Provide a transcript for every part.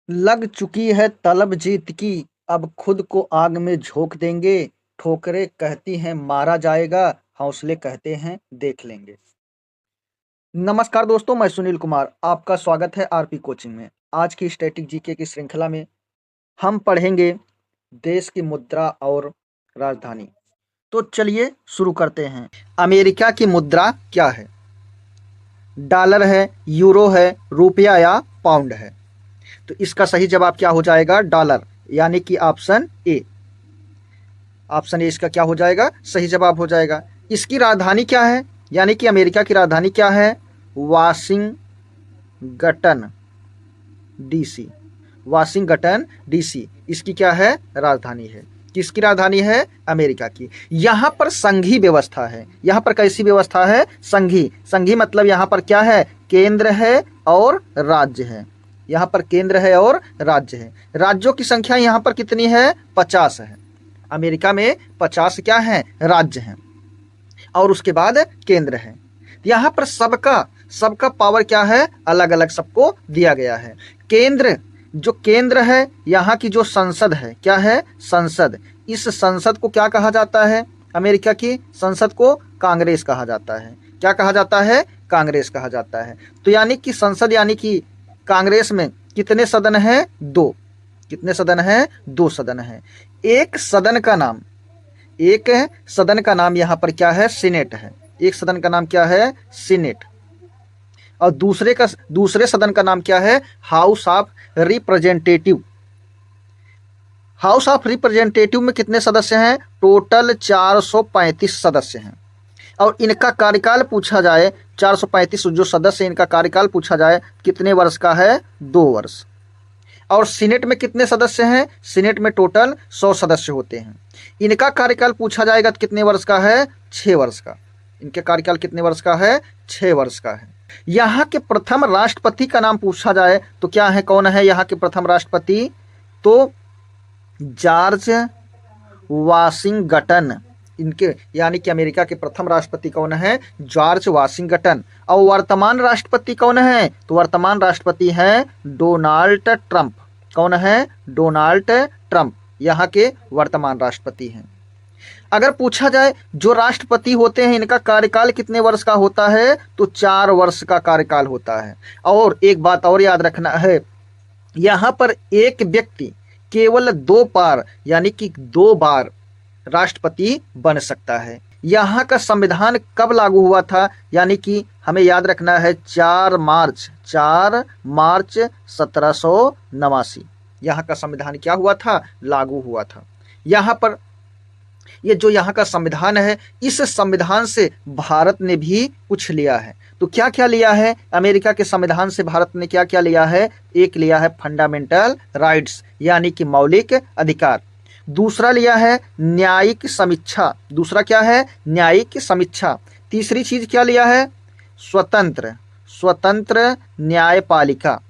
लग चुकी है तलब जीत की, अब खुद को आग में झोंक देंगे। ठोकरें कहती हैं मारा जाएगा, हौसले कहते हैं देख लेंगे। नमस्कार दोस्तों, मैं सुनील कुमार, आपका स्वागत है आरपी कोचिंग में। आज की स्टैटिक जीके की श्रृंखला में हम पढ़ेंगे देश की मुद्रा और राजधानी। तो चलिए शुरू करते हैं। अमेरिका की मुद्रा क्या है? डॉलर है, यूरो है, रुपया या पाउंड है? तो इसका सही जवाब क्या हो जाएगा? डॉलर, यानी कि ऑप्शन ए। ऑप्शन ए इसका क्या हो जाएगा? सही जवाब हो जाएगा। इसकी राजधानी क्या है, यानी कि अमेरिका की राजधानी क्या है? Washington DC. वाशिंगटन डीसी इसकी क्या है? राजधानी है। किसकी राजधानी है? अमेरिका की। यहाँ पर संघीय व्यवस्था है। यहाँ पर कैसी व्यवस्था है? संघीय। संघीय मतलब यहाँ पर क्या है? केंद्र है और राज्य है। यहाँ पर केंद्र है और राज्य है। राज्यों की संख्या यहाँ पर कितनी है? 50 है। अमेरिका में 50 क्या है? राज्य हैं और उसके बाद केंद्र है। यहाँ पर सबका पावर क्या है? अलग अलग सबको दिया गया है। केंद्र, जो केंद्र है, यहाँ की जो संसद है क्या है? संसद। इस संसद को क्या कहा जाता है? अमेरिका की संसद को कांग्रेस कहा जाता है। क्या कहा जाता है? कांग्रेस कहा जाता है। तो यानी कि संसद यानी कि कांग्रेस में कितने सदन हैं? 2। कितने सदन हैं? 2 सदन हैं। एक सदन का नाम यहाँ पर क्या है? सीनेट है। एक सदन का नाम क्या है? सीनेट। और दूसरे सदन का नाम क्या है? House of representative. House of representative में कितने सदस्य हैं? टोटल 435 सदस्य हैं। और इनका कार्यकाल पूछा जाए, 435 जो सदस्य, इनका कार्यकाल पूछा जाए कितने वर्ष का है? 2 वर्ष। और सीनेट में कितने सदस्य हैं? सीनेट में टोटल 100 सदस्य होते हैं। इनका कार्यकाल पूछा जाएगा तो कितने वर्ष का है? 6 वर्ष का। इनके कार्यकाल कितने वर्ष का है? 6 वर्ष का है। यहाँ के प्रथम राष्ट्रपति का नाम पूछा जाए तो क्या है? कौन है यहाँ के प्रथम राष्ट्रपति? तो जॉर्ज वाशिंगटन। इनके यानी कि अमेरिका के प्रथम राष्ट्रपति कौन है? George Washington. और वर्तमान राष्ट्रपति कौन है? तो वर्तमान राष्ट्रपति हैं डोनाल्ड ट्रंप। कौन है? डोनाल्ड ट्रंप यहाँ के वर्तमान राष्ट्रपति हैं। अगर पूछा जाए जो राष्ट्रपति होते हैं इनका कार्यकाल कितने वर्ष का होता है? तो 4 वर्ष का कार्यकाल होता है। और एक बात और याद रखना है, यहाँ पर एक व्यक्ति केवल 2 बार यानी कि 2 बार राष्ट्रपति बन सकता है। यहाँ का संविधान कब लागू हुआ था? यानी कि हमें याद रखना है 4 मार्च 1789 यहाँ का संविधान क्या हुआ था? लागू हुआ था। यहाँ पर ये जो यहाँ का संविधान है, इस संविधान से भारत ने भी कुछ लिया है। तो क्या क्या लिया है? अमेरिका के संविधान से भारत ने क्या क्या लिया है? एक लिया है फंडामेंटल राइट्स यानी कि मौलिक अधिकार। दूसरा लिया है न्यायिक समीक्षा। दूसरा क्या है? न्यायिक समीक्षा। तीसरी चीज क्या लिया है? स्वतंत्र न्यायपालिका।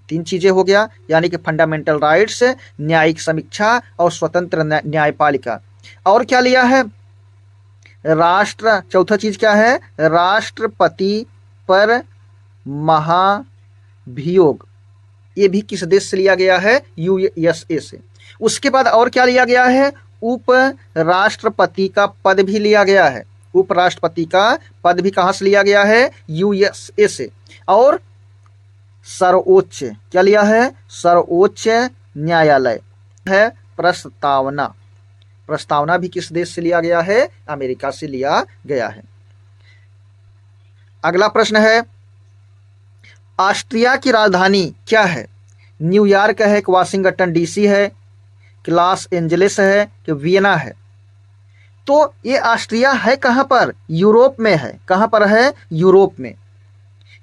3 चीजें हो गया, यानी कि फंडामेंटल राइट्स, न्यायिक समीक्षा और स्वतंत्र न्यायपालिका। और क्या लिया है? चौथा चीज क्या है? राष्ट्रपति पर महाभियोग। ये भी किस देश से लिया गया है? यूएसए से। उसके बाद और क्या लिया गया है? उप राष्ट्रपति का पद भी लिया गया है। उपराष्ट्रपति का पद भी कहां से लिया गया है? यूएसए से। और सर्वोच्च क्या लिया है? सर्वोच्च न्यायालय है प्रस्तावना भी किस देश से लिया गया है? अमेरिका से लिया गया है। अगला प्रश्न है, ऑस्ट्रिया की राजधानी क्या है? न्यूयॉर्क है कि वाशिंगटन डीसी है कि लॉस एंजलिस है कि वियना है? तो ये ऑस्ट्रिया है कहां पर? यूरोप में है। कहां पर है? यूरोप में।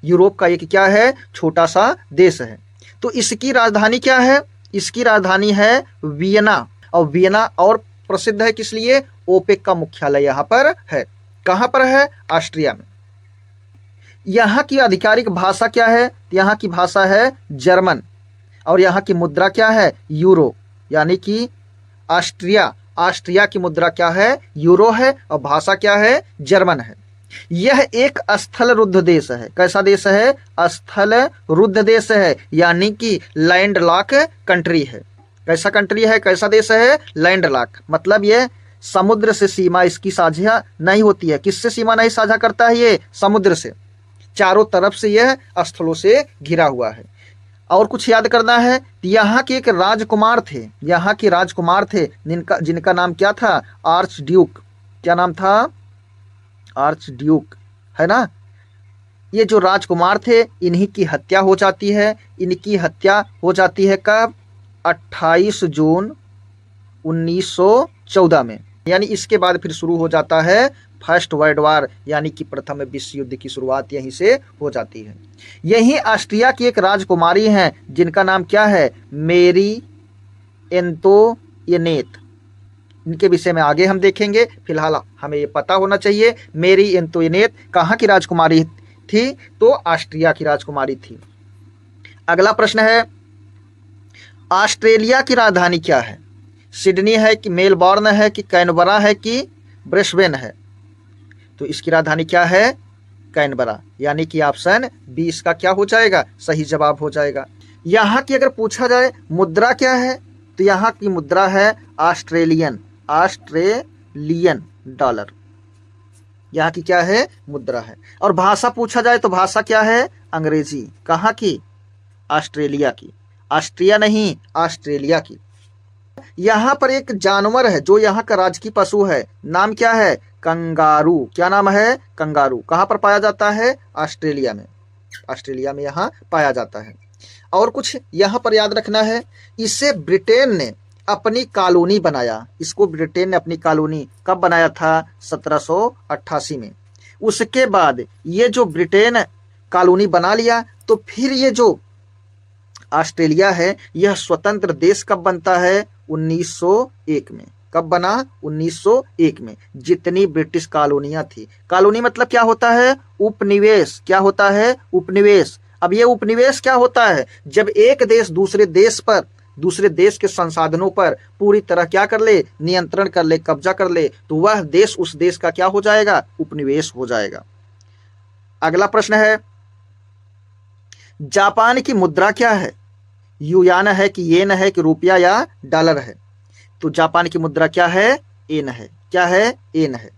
यूरोप का एक क्या है? छोटा सा देश है। तो इसकी राजधानी क्या है? इसकी राजधानी है वियना। और वियना और प्रसिद्ध है किस लिए? ओपेक का मुख्यालय यहाँ पर है। कहां पर है? ऑस्ट्रिया में। यहाँ की आधिकारिक भाषा क्या है? यहाँ की भाषा है जर्मन। और यहाँ की मुद्रा क्या है? यूरो। यानी कि ऑस्ट्रिया की मुद्रा क्या है? यूरो है और भाषा क्या है? जर्मन है। यह एक स्थल रुद्ध देश है। कैसा देश है? स्थल रुद्ध देश है, यानी कि लैंड लॉक कंट्री है। कैसा कंट्री है? कैसा देश है? लैंड लॉक, मतलब यह समुद्र से सीमा इसकी साझा नहीं होती है। किससे सीमा नहीं साझा करता है? ये समुद्र से, चारों तरफ से यह स्थलों से घिरा हुआ है। और कुछ याद करना है, यहाँ के एक राजकुमार थे, यहाँ के राजकुमार थे जिनका नाम क्या था? Arch Duke. क्या नाम था? आर्च ड्यूक, है ना। ये जो राजकुमार थे, इन्हीं की हत्या हो जाती है। इनकी हत्या हो जाती है कब? 28 जून 1914 में। यानी इसके बाद फिर शुरू हो जाता है फर्स्ट वर्ल्ड वार, यानी कि प्रथम विश्व युद्ध की शुरुआत यहीं से हो जाती है। यही ऑस्ट्रिया की एक राजकुमारी हैं जिनका नाम क्या है? मेरी एंतोइनेट। इनके विषय में आगे हम देखेंगे, फिलहाल हमें ये पता होना चाहिए मेरी एंतोइनेट कहाँ की राजकुमारी थी? तो ऑस्ट्रिया की राजकुमारी थी। अगला प्रश्न है, ऑस्ट्रेलिया की राजधानी क्या है? सिडनी है कि मेलबॉर्न है कि कैनबरा है कि ब्रिस्बेन है? तो इसकी राजधानी क्या है? कैनबरा, यानी कि ऑप्शन बी इसका क्या हो जाएगा? सही जवाब हो जाएगा। यहाँ की अगर पूछा जाए मुद्रा क्या है, तो यहाँ की मुद्रा है ऑस्ट्रेलियन डॉलर। यहाँ की क्या है? मुद्रा है। और भाषा पूछा जाए तो भाषा क्या है? अंग्रेजी। कहाँ की? ऑस्ट्रेलिया की। ऑस्ट्रिया नहीं, ऑस्ट्रेलिया की। यहाँ पर एक जानवर है जो यहाँ का राजकीय पशु है, नाम क्या है? कंगारू। क्या नाम है? कंगारू। कहाँ पर पाया जाता है? ऑस्ट्रेलिया में। ऑस्ट्रेलिया में यहाँ पाया जाता है। और कुछ यहाँ पर याद रखना है, इसे ब्रिटेन ने अपनी कॉलोनी बनाया। इसको ब्रिटेन ने अपनी कॉलोनी कब बनाया था? 1788 में। उसके बाद ये जो ब्रिटेन कॉलोनी बना लिया, तो फिर ये जो ऑस्ट्रेलिया है यह स्वतंत्र देश कब बनता है? 1901 में। कब बना? 1901 में। जितनी ब्रिटिश कॉलोनियां थी, कॉलोनी मतलब क्या होता है? उपनिवेश। क्या होता है? उपनिवेश। अब ये उपनिवेश क्या होता है? जब एक देश दूसरे देश के संसाधनों पर पूरी तरह क्या कर ले? नियंत्रण कर ले, कब्जा कर ले, तो वह देश उस देश का क्या हो जाएगा? उपनिवेश हो जाएगा। अगला प्रश्न है, जापान की मुद्रा क्या है? युआन है कि येन है कि रुपया या डॉलर है? तो जापान की मुद्रा क्या है? येन है। क्या है? येन है।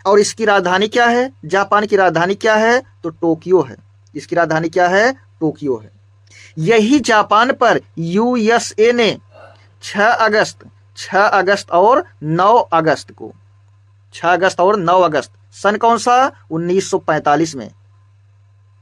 और इसकी राजधानी क्या है? जापान की राजधानी क्या है? तो टोक्यो है। इसकी राजधानी क्या है? टोक्यो है। यही जापान पर यूएसए ने 6 अगस्त और 9 अगस्त को 6 अगस्त और 9 अगस्त सन कौन सा? 1945 में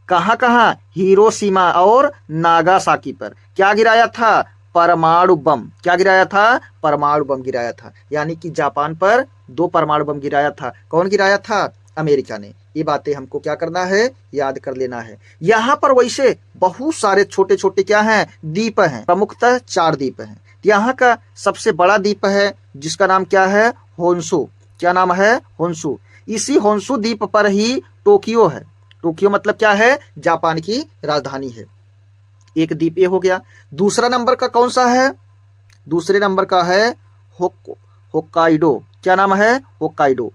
कहां? हिरोशिमा और नागासाकी पर क्या गिराया था? परमाणु बम। क्या गिराया था? परमाणु बम गिराया था। यानी कि जापान पर 2 परमाणु बम गिराया था। कौन गिराया था? अमेरिका ने। ये बातें हमको क्या करना है? याद कर लेना है। यहाँ पर वैसे बहुत सारे छोटे छोटे क्या हैं? द्वीप हैं। प्रमुखतः 4 द्वीप हैं। यहाँ का सबसे बड़ा द्वीप है जिसका नाम क्या है? होन्शु। क्या नाम है? होन्शु। इसी होन्शु द्वीप पर ही टोक्यो है। टोक्यो मतलब क्या है? जापान की राजधानी है। एक द्वीप ये हो गया। दूसरा नंबर का कौन सा है? दूसरे नंबर का है होक्काइडो। क्या नाम है? होक्काइडो।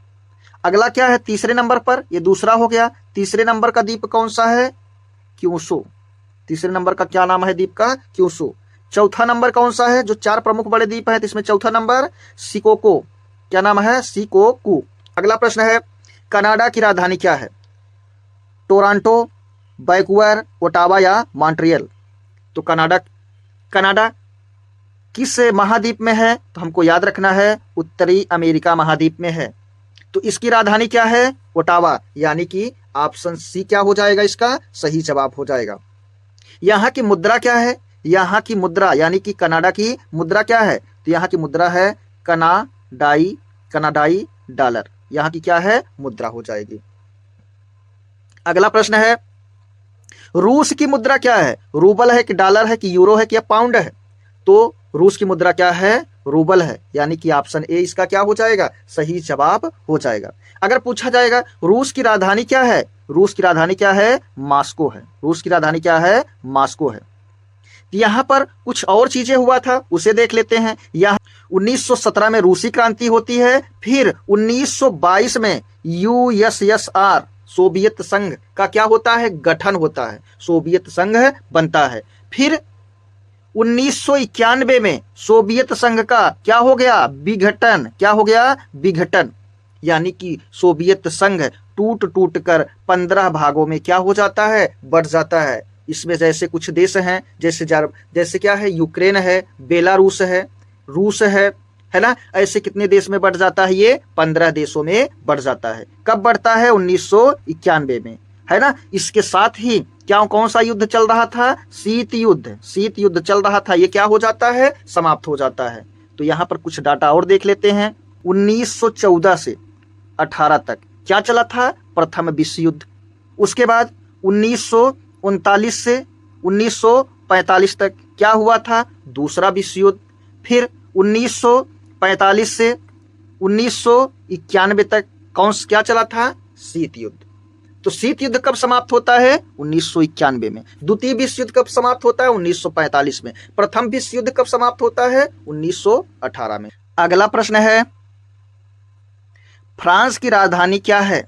अगला क्या है? तीसरे नंबर पर, ये दूसरा हो गया। तीसरे नंबर का द्वीप कौन सा है? क्यूशू। तीसरे नंबर का क्या नाम है द्वीप का? क्यूशू। चौथा नंबर कौन सा है? जो 4 प्रमुख बड़े द्वीप है, इसमें चौथा नंबर शिकोको। क्या नाम है? शिकोकू। अगला प्रश्न है, कनाडा की राजधानी क्या है? टोरंटो, वैंकूवर, ओटावा या मॉन्ट्रियल? तो कनाडा किस महाद्वीप में है? तो हमको याद रखना है उत्तरी अमेरिका महाद्वीप में है। तो इसकी राजधानी क्या है? ओटावा, यानी कि ऑप्शन सी क्या हो जाएगा? इसका सही जवाब हो जाएगा। यहाँ की मुद्रा क्या है? यहाँ की मुद्रा यानी कि कनाडा की मुद्रा क्या है? तो यहाँ की मुद्रा है कनाडाई डॉलर। यहाँ की क्या है? मुद्रा हो जाएगी। अगला प्रश्न है, रूस की मुद्रा क्या है? रूबल है कि डॉलर है कि यूरो है कि पाउंड है? तो रूस की मुद्रा क्या है? रूबल है, यानी कि ऑप्शन ए इसका क्या हो जाएगा? सही जवाब हो जाएगा। अगर पूछा जाएगा रूस की राजधानी क्या है? रूस की राजधानी क्या है? मॉस्को है। रूस की राजधानी क्या है? मॉस्को है। यहाँ पर कुछ और चीजें हुआ था, उसे देख लेते हैं। यहाँ 1917 में रूसी क्रांति होती है, फिर 1922 में यूएसएसआर सोवियत संघ का क्या होता है, गठन होता है, सोवियत संघ बनता है। फिर 1991 में सोवियत संघ का क्या हो गया, विघटन। क्या हो गया, विघटन, यानी कि सोवियत संघ टूट टूट कर 15 भागों में क्या हो जाता है, बढ़ जाता है। इसमें जैसे कुछ देश हैं, जैसे क्या है, यूक्रेन है, बेलारूस है, रूस है ना, ऐसे कितने देश में बढ़ जाता है, ये 15 देशों में बढ़ जाता है। कब बढ़ता है, 1991 में, है ना। इसके साथ ही क्या, कौन सा युद्ध चल रहा था, शीत युद्ध, शीत युद्ध चल रहा था, ये क्या हो जाता है, समाप्त हो जाता है। तो यहाँ पर कुछ डाटा और देख लेते हैं। 1914 से 18 तक क्या चला था, प्रथम विश्व युद्ध। उसके बाद 1939 से 1945 तक क्या हुआ था, दूसरा विश्व युद्ध। फिर 1945 से 1991 तक क्या चला था, शीत युद्ध। तो शीत युद्ध कब समाप्त होता है, 1991 में। द्वितीय विश्व युद्ध कब समाप्त होता है, 1945 में। प्रथम विश्व युद्ध कब समाप्त होता है, 1918 में। अगला प्रश्न है, फ्रांस की राजधानी क्या है,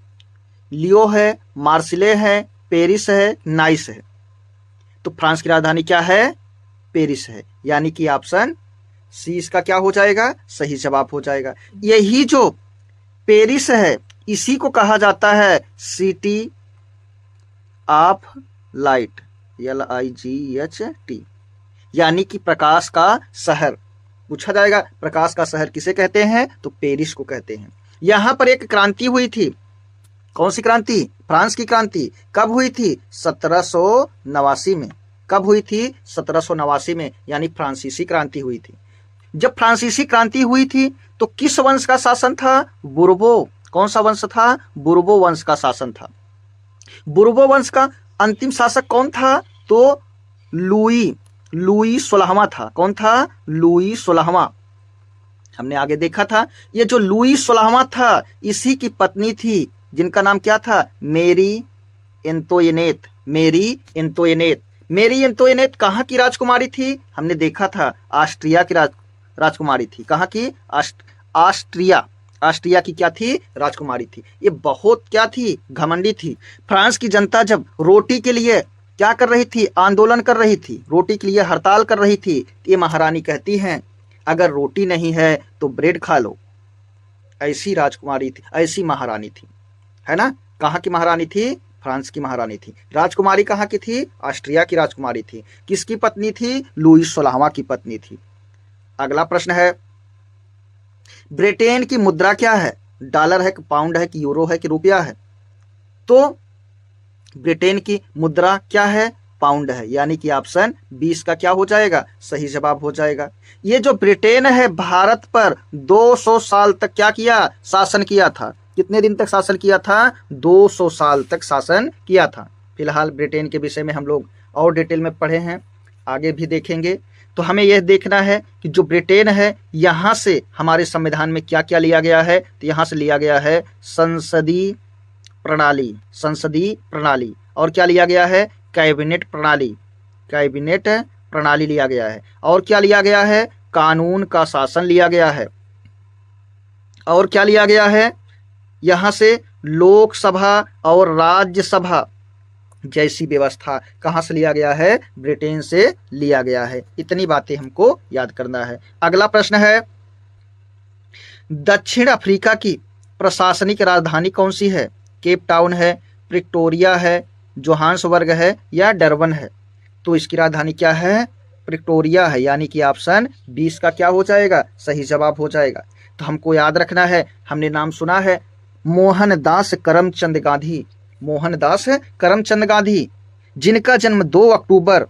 लियो है, मार्सिले है, पेरिस है, नाइस है। तो फ्रांस की राजधानी क्या है, पेरिस है, यानी कि ऑप्शन सी इसका क्या हो जाएगा, सही जवाब हो जाएगा। यही जो पेरिस है इसी को कहा जाता है सिटी ऑफ लाइट, LIGHT, यानी कि प्रकाश का शहर। पूछा जाएगा प्रकाश का शहर किसे कहते हैं, तो पेरिस को कहते हैं। यहां पर एक क्रांति हुई थी, कौन सी क्रांति, फ्रांस की क्रांति। कब हुई थी, 1789 में। कब हुई थी, 1789 में, यानी फ्रांसीसी क्रांति हुई थी। जब फ्रांसीसी क्रांति हुई थी तो किस वंश का शासन था, बुर्बो। कौन सा वंश था, बुर्बो वंश का शासन था। बुर्बो वंश का अंतिम शासक कौन था, तो लुई 16वां था। कौन था, लुई 16वां। हमने आगे देखा था, ये जो लुई 16वां था इसी की पत्नी थी, जिनका नाम क्या था, मेरी एंतोइनेट। मेरी एंतोइनेट कहाँ की राजकुमारी थी, हमने देखा था ऑस्ट्रिया की राजकुमारी थी। कहाँ की, ऑस्ट्रिया की क्या थी, राजकुमारी थी। ये बहुत क्या थी, घमंडी थी। फ्रांस की जनता जब रोटी के लिए क्या कर रही थी, आंदोलन कर रही थी, रोटी के लिए हड़ताल कर रही थी, ये महारानी कहती हैं अगर रोटी नहीं है तो ब्रेड खा लो। ऐसी राजकुमारी थी, ऐसी महारानी थी, है ना। कहाँ की महारानी थी, फ्रांस की महारानी थी। राजकुमारी कहाँ की थी, ऑस्ट्रिया की राजकुमारी थी। किसकी पत्नी थी, लुई 16वां की पत्नी थी। अगला प्रश्न है, ब्रिटेन की मुद्रा क्या है, डॉलर है कि पाउंड है कि यूरो है कि रुपया है। तो ब्रिटेन की मुद्रा क्या है, पाउंड है, यानी कि ऑप्शन 20 का क्या हो जाएगा, सही जवाब हो जाएगा। ये जो ब्रिटेन है भारत पर 200 साल तक क्या किया, शासन किया था। कितने दिन तक शासन किया था, 200 साल तक शासन किया था। फिलहाल ब्रिटेन के विषय में हम लोग और डिटेल में पढ़े हैं, आगे भी देखेंगे। तो हमें यह देखना है कि जो ब्रिटेन है यहाँ से हमारे संविधान में क्या क्या लिया गया है। तो यहाँ से लिया गया है संसदीय प्रणाली, और क्या लिया गया है, कैबिनेट प्रणाली लिया गया है। और क्या लिया गया है, कानून का शासन लिया गया है। और क्या लिया गया है, यहाँ से लोकसभा और राज्यसभा जैसी व्यवस्था कहाँ से लिया गया है, ब्रिटेन से लिया गया है। इतनी बातें हमको याद करना है। अगला प्रश्न है, दक्षिण अफ्रीका की प्रशासनिक राजधानी कौन सी है, केप टाउन है, प्रिटोरिया है, जोहान्सबर्ग है या डरबन है। तो इसकी राजधानी क्या है, प्रिटोरिया है, यानी कि ऑप्शन 20 का क्या हो जाएगा, सही जवाब हो जाएगा। तो हमको याद रखना है, हमने नाम सुना है मोहनदास करमचंद गांधी, जिनका जन्म 2 अक्टूबर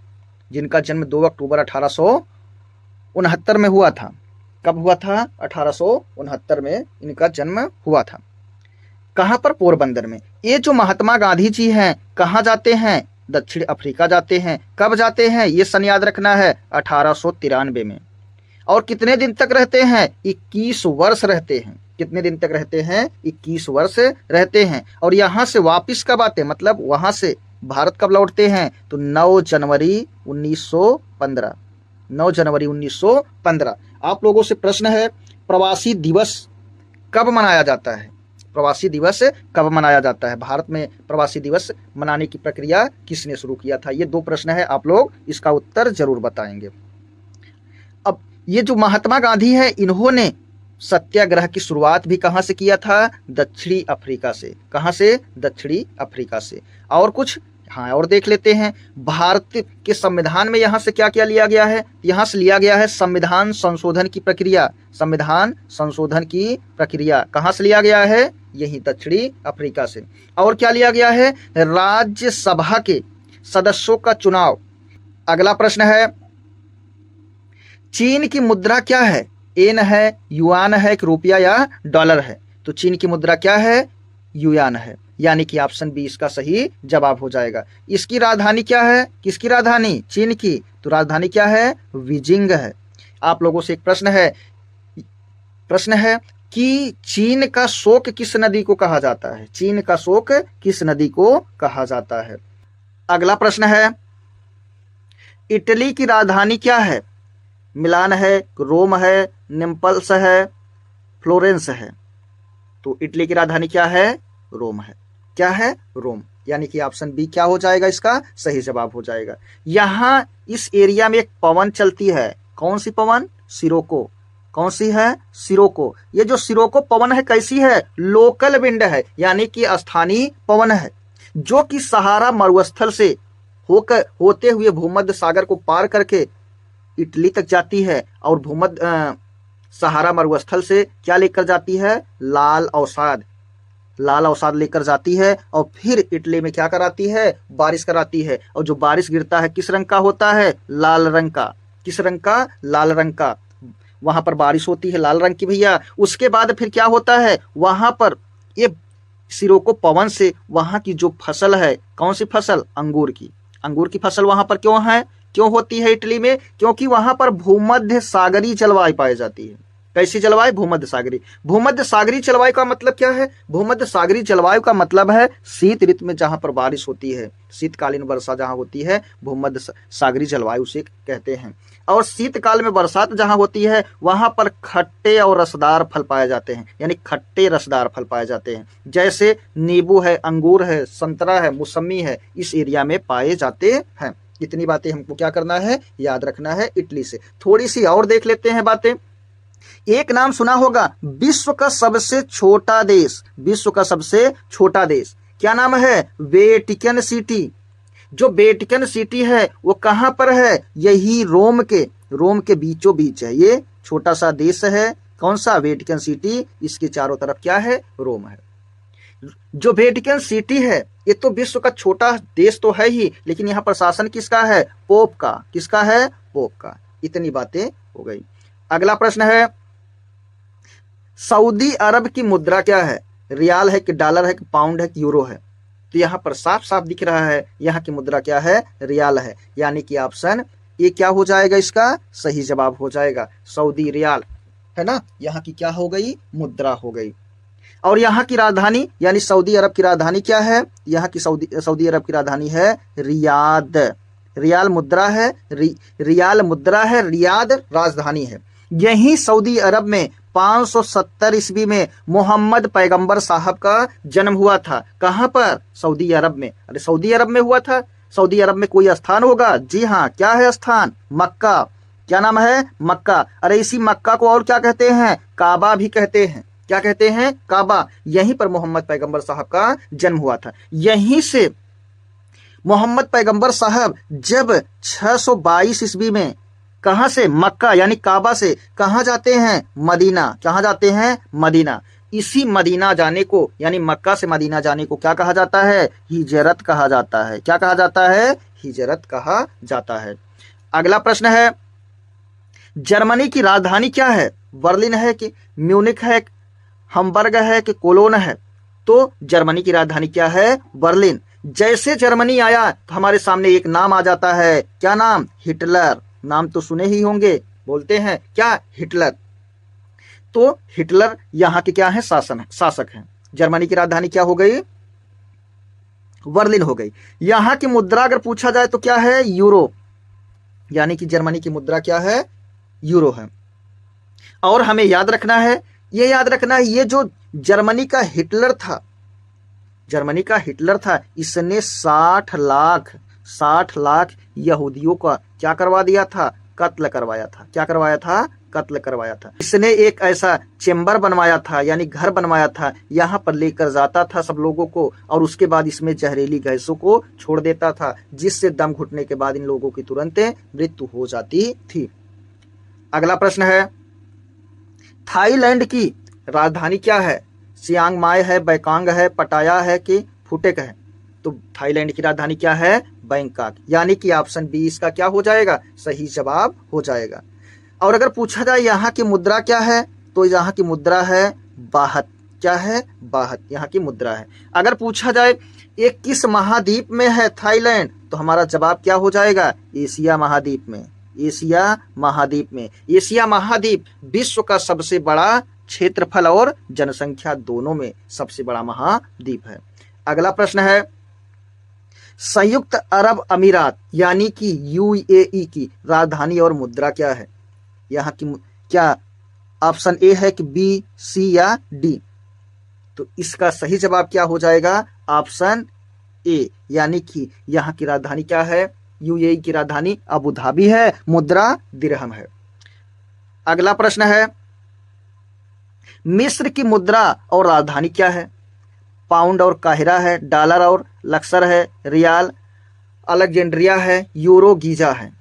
1869 में हुआ था। कब हुआ था, 1869 में इनका जन्म हुआ था। कहाँ पर, पोरबंदर में। ये जो महात्मा गांधी जी हैं कहाँ जाते हैं, दक्षिण अफ्रीका जाते हैं। कब जाते हैं, ये सन याद रखना है, 1893 में। और कितने दिन तक रहते हैं, 21 वर्ष रहते हैं। कितने दिन तक रहते हैं, 21 वर्ष रहते हैं। और यहाँ से वापिस कब आते हैं, मतलब वहाँ से भारत कब लौटते हैं, तो 9 जनवरी 1915। आप लोगों से प्रश्न है, प्रवासी दिवस कब मनाया जाता है। प्रवासी दिवस कब मनाया जाता है? भारत में प्रवासी दिवस मनाने की प्रक्रिया किसने शुरू किया था? ये 2 प्रश्न है, आप लोग इसका उत्तर जरूर बताएंगे। अब ये जो महात्मा गांधी है, इन्होंने सत्याग्रह की शुरुआत भी कहाँ से किया था? दक्षिणी अफ्रीका से। कहाँ से? दक्षिणी अफ्रीका से। और कुछ? हाँ, और देख लेते हैं। भारत के संविधान में यहाँ से क्या क्या लिया गया है? यहाँ से लिया गया है संविधान संशोधन की प्रक्रिया। संविधान संशोधन की प्रक्रिया कहाँ से लिया गया है? यही दक्षिणी अफ्रीका से। और क्या लिया गया है? राज्यसभा के सदस्यों का चुनाव। अगला प्रश्न है, चीन की मुद्रा क्या है? एन है, युआन है, कि रुपया या डॉलर है? तो चीन की मुद्रा क्या है? युआन है, यानी कि ऑप्शन बी इसका सही जवाब हो जाएगा। इसकी राजधानी क्या है? किसकी राजधानी? चीन की। तो राजधानी क्या है? बीजिंग है। आप लोगों से एक प्रश्न है कि चीन का शोक किस नदी को कहा जाता है? चीन का शोक किस नदी को कहा जाता है? अगला प्रश्न है, इटली की राजधानी क्या है? मिलान है, रोम है, नेपल्स है, फ्लोरेंस है? तो इटली की राजधानी क्या है? रोम है। क्या है? रोम, यानी कि ऑप्शन बी क्या हो जाएगा? इसका सही जवाब हो जाएगा। यहां इस एरिया में एक पवन चलती है। कौन सी पवन? सिरोको। कौन सी है? सिरोको। ये जो सिरोको पवन है कैसी है? लोकल विंड है, यानी कि स्थानीय पवन है, जो कि सहारा मरुस्थल से होते हुए भूमध्य सागर को पार करके इटली तक जाती है। और भूमध्य सहारा मरुस्थल से क्या लेकर जाती है? लाल अवसाद लेकर जाती है, और फिर इटली में क्या कराती है? बारिश कराती है। और जो बारिश गिरता है किस रंग का होता है? लाल रंग का। किस रंग का? लाल रंग का। वहां पर बारिश होती है लाल रंग की भैया। उसके बाद फिर क्या होता है? वहां पर ये सिरोको पवन से वहां की जो फसल है, कौन सी फसल? अंगूर की। अंगूर की फसल वहां पर क्यों होती है इटली में? क्योंकि वहां पर भूमध्य सागरीय जलवायु पाई जाती है। कैसी जलवायु? भूमध्य सागरीय। भूमध्य सागरीय जलवायु का मतलब क्या है? भूमध्य सागरीय जलवायु का मतलब है शीत ऋतु में जहां पर बारिश होती है, शीतकालीन वर्षा जहां होती है, भूमध्य सागरीय जलवायु से कहते हैं। और शीतकाल में बरसात जहां होती है वहां पर खट्टे और रसदार फल पाए जाते हैं, यानी खट्टे रसदार फल पाए जाते हैं, जैसे नींबू है, अंगूर है, संतरा है, मौसमी है, इस एरिया में पाए जाते हैं। इतनी बातें हमको क्या करना है? याद रखना है इटली से। थोड़ी सी और देख लेते हैं बातें। एक नाम सुना होगा, विश्व का सबसे छोटा देश। विश्व का सबसे छोटा देश क्या नाम है? Vatican city. जो वेटिकन सिटी है वो कहां पर है? यही रोम के बीचों बीच है। ये छोटा सा देश है। कौन सा? Vatican city. इसके चारों तरफ क्या है? रोम है। जो वेटिकन सिटी है ये तो विश्व का छोटा देश तो है ही, लेकिन यहाँ पर शासन किसका है? पोप का। किसका है? पोप का। इतनी बातें हो गई। अगला प्रश्न है, सऊदी अरब की मुद्रा क्या है? रियाल है, कि डॉलर है, कि पाउंड है, कि यूरो है? तो यहाँ पर साफ साफ दिख रहा है यहाँ की मुद्रा क्या है? रियाल है, यानी कि ऑप्शन ए क्या हो जाएगा? इसका सही जवाब हो जाएगा। सऊदी रियाल है ना, यहाँ की क्या हो गई? मुद्रा हो गई। और यहाँ की राजधानी यानी सऊदी अरब की राजधानी क्या है? यहाँ की सऊदी अरब की राजधानी है रियाद। रियाल मुद्रा है, रियाल मुद्रा है, रियाद राजधानी है। यही सऊदी अरब में 570 ईस्वी में मोहम्मद पैगंबर साहब का जन्म हुआ था। कहां पर? सऊदी अरब में। अरे सऊदी अरब में हुआ था। सऊदी अरब में कोई स्थान होगा? जी हाँ, क्या है स्थान? मक्का। क्या नाम है? मक्का। अरे इसी मक्का को और क्या कहते हैं? काबा भी कहते हैं। क्या कहते हैं? काबा। यहीं पर मोहम्मद पैगंबर साहब का जन्म हुआ था। यहीं से मोहम्मद पैगंबर साहब जब 622 ईस्वी में कहां से? मक्का यानी काबा से कहां जाते हैं? मदीना। कहां जाते हैं? मदीना। इसी मदीना जाने को यानी मक्का से मदीना जाने को क्या कहा जाता है? हिजरत कहा जाता है। क्या कहा जाता है? हिजरत कहा जाता है। अगला प्रश्न है, जर्मनी की राजधानी क्या है? बर्लिन है, कि म्यूनिख है, हमबर्ग है, कि कोलोन है? तो जर्मनी की राजधानी क्या है? बर्लिन। जैसे जर्मनी आया तो हमारे सामने एक नाम आ जाता है। क्या नाम? हिटलर। नाम तो सुने ही होंगे, बोलते हैं क्या? हिटलर। तो हिटलर यहाँ के क्या है? शासक हैं। जर्मनी की राजधानी क्या हो गई? बर्लिन हो गई। यहाँ की मुद्रा अगर पूछा जाए तो क्या है? यूरो। यानी कि जर्मनी की मुद्रा क्या है? यूरो है। और हमें याद रखना है, ये जो जर्मनी का हिटलर था, जर्मनी का हिटलर था, इसने 60 लाख यहूदियों का क्या करवा दिया था, कत्ल करवाया था। क्या करवाया था, कत्ल करवाया था। इसने एक ऐसा चेंबर बनवाया था, यानी घर बनवाया था, यहाँ पर लेकर जाता था सब लोगों को और उसके बाद इसमें जहरीली गैसों को छोड़ देता था, जिससे दम घुटने के बाद इन लोगों की तुरंत मृत्यु हो जाती थी। अगला प्रश्न है, थाईलैंड की राजधानी क्या है? सियांग माई है, बैकांग है, पटाया है कि फुटेक है? तो थाईलैंड की राजधानी क्या है? बैंकॉक, यानी कि ऑप्शन बी इसका क्या हो जाएगा, सही जवाब हो जाएगा। और अगर पूछा जाए यहाँ की मुद्रा क्या है, तो यहाँ की मुद्रा है बाहत। क्या है? बाहत, यहाँ की मुद्रा है। अगर पूछा जाए ये किस महाद्वीप में है थाईलैंड, तो हमारा जवाब क्या हो जाएगा, एशिया महाद्वीप में। एशिया महाद्वीप में। एशिया महाद्वीप विश्व का सबसे बड़ा क्षेत्रफल और जनसंख्या दोनों में सबसे बड़ा महाद्वीप है। अगला प्रश्न है, संयुक्त अरब अमीरात यानी कि यूएई की राजधानी और मुद्रा क्या है? यहाँ की क्या ऑप्शन ए है कि बी, सी या डी? तो इसका सही जवाब क्या हो जाएगा, ऑप्शन ए, यानी कि यहाँ की राजधानी क्या है, यूएई की राजधानी अबू धाबी है, मुद्रा दिरहम है। अगला प्रश्न है, मिस्र की मुद्रा और राजधानी क्या है? पाउंड और काहिरा है, डॉलर और लक्सर है, रियाल अलेक्जेंड्रिया है, यूरो गीजा है?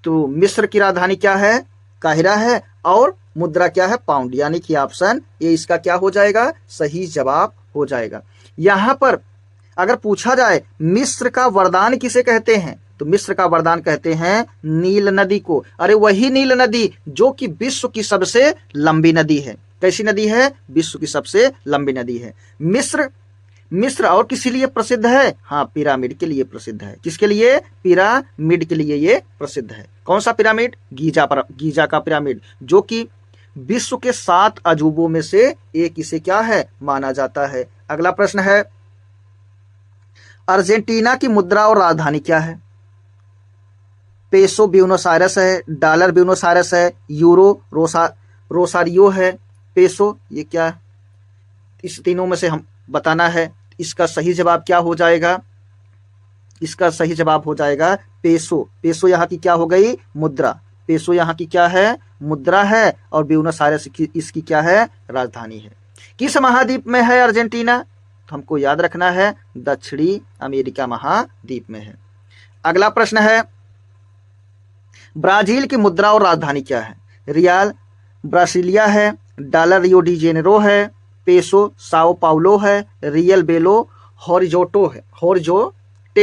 तो मिस्र की राजधानी क्या है, काहिरा है, और मुद्रा क्या है, पाउंड, यानी कि ऑप्शन ए इसका क्या हो जाएगा, सही जवाब हो जाएगा। यहां पर अगर पूछा जाए मिस्र का वरदान किसे कहते हैं, तो मिस्र का वरदान कहते हैं नील नदी को। अरे वही नील नदी जो कि विश्व की सबसे लंबी नदी है। कैसी नदी है, विश्व की सबसे लंबी नदी है। मिस्र और किसी लिए प्रसिद्ध है, हाँ पिरामिड के लिए प्रसिद्ध है। किसके लिए, पिरामिड के लिए ये प्रसिद्ध है। कौन सा पिरामिड, गीजा का पिरामिड, जो कि विश्व के 7 अजूबों में से एक इसे क्या है, माना जाता है। अगला प्रश्न है, अर्जेंटीना की मुद्रा और राजधानी क्या है? पेसो ब्यूनोस आयरस है, डॉलर ब्यूनोस आयरस है, यूरो रोसारियो है, पेसो, ये क्या, इस तीनों में से हम बताना है। इसका सही जवाब क्या हो जाएगा, इसका सही जवाब हो जाएगा पेसो। पेसो यहाँ की क्या हो गई, मुद्रा। पेसो यहाँ की क्या है, मुद्रा है, और ब्यूनोस आयरस इसकी क्या है, राजधानी है। किस महाद्वीप में है अर्जेंटीना, तो हमको याद रखना है दक्षिणी अमेरिका महाद्वीप में है। अगला प्रश्न है, ब्राजील की मुद्रा और राजधानी क्या है? रियाल ब्रासिलिया है, डॉलर रियो डी जेनेरो है, पेसो साओ पाउलो है, रियल बेलो हॉरिजोटेो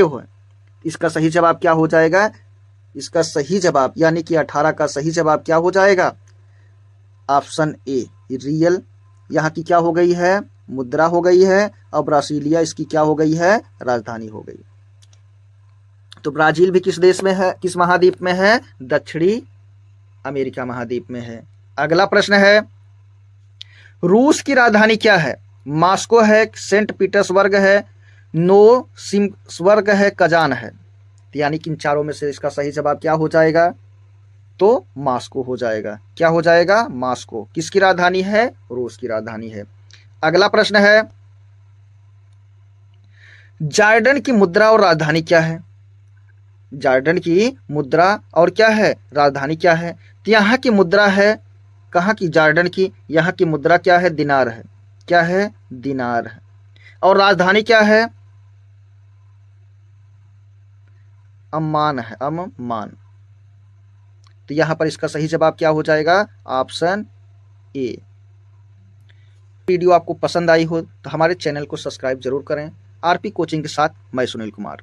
है? इसका सही जवाब क्या हो जाएगा, इसका सही जवाब यानी कि 18 का सही जवाब क्या हो जाएगा, ऑप्शन ए रियल, यहाँ की क्या हो गई है, मुद्रा हो गई है, और ब्रासीलिया इसकी क्या हो गई है, राजधानी हो गई। तो ब्राजील भी किस देश में है, किस महाद्वीप में है, दक्षिणी अमेरिका महाद्वीप में है। अगला प्रश्न है, रूस की राजधानी क्या है? मॉस्को है, सेंट पीटर्सबर्ग है, नोविसिबिर्स्क है, कजान है? यानी कि इन चारों में से इसका सही जवाब क्या हो जाएगा, तो मॉस्को हो जाएगा। क्या हो जाएगा, मॉस्को। किसकी राजधानी है, रूस की राजधानी है। अगला प्रश्न है, जॉर्डन की मुद्रा और राजधानी क्या है? जॉर्डन की मुद्रा और क्या है, राजधानी क्या है? तो यहाँ की मुद्रा है, कहाँ की, जॉर्डन की, यहाँ की मुद्रा क्या है, दिनार है। क्या है, दिनार है। और राजधानी क्या है, अम्मान है, अम्मान। तो यहाँ पर इसका सही जवाब क्या हो जाएगा, ऑप्शन ए। वीडियो आपको पसंद आई हो तो हमारे चैनल को सब्सक्राइब जरूर करें। आरपी कोचिंग के साथ मैं सुनील कुमार।